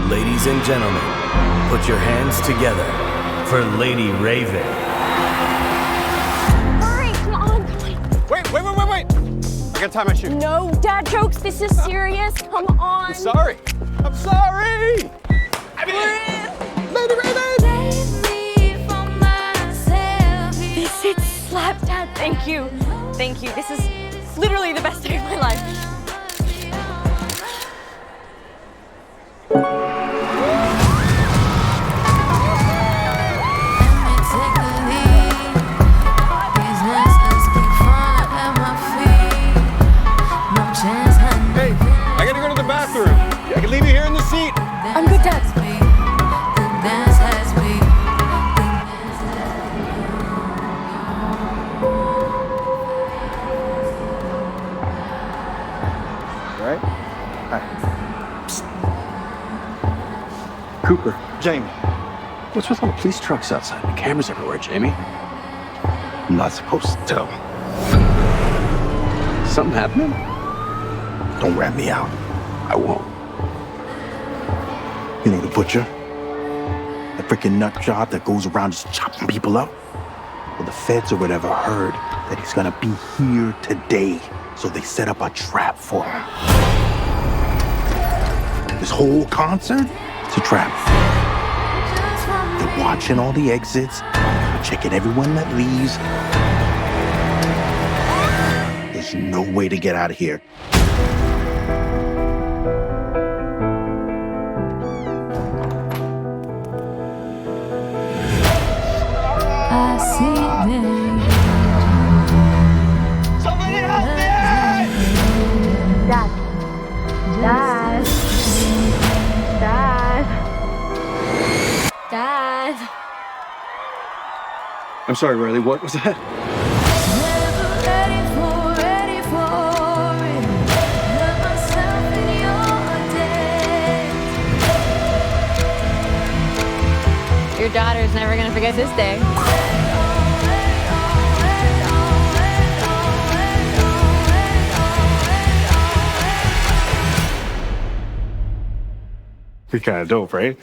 Ladies and gentlemen, put your hands together for Lady Raven. Hurry, come on, come on. Wait. I gotta tie my shoe. No dad jokes, this is serious. Come on. I'm sorry. I mean, Lady Raven! This is slap, Dad. Thank you. Thank you. This is literally the best day of my life. Hey, I gotta go to the bathroom. I can leave you here in the seat. I'm good, Dad. Right? Hi. Psst. Cooper. Jamie. What's with all the police trucks outside? The cameras everywhere, Jamie. I'm not supposed to tell. Something happening? Don't rat me out. I won't. You know the butcher? The freaking nut job that goes around just chopping people up? Well, the feds or whatever heard that he's gonna be here today, so they set up a trap for him. This whole concert, it's a trap. They're watching all the exits, checking everyone that leaves. There's no way to get out of here. Somebody help me! Dad. I'm sorry, Riley. What was that? Your daughter's never gonna forget this day. You're kind of dope, right?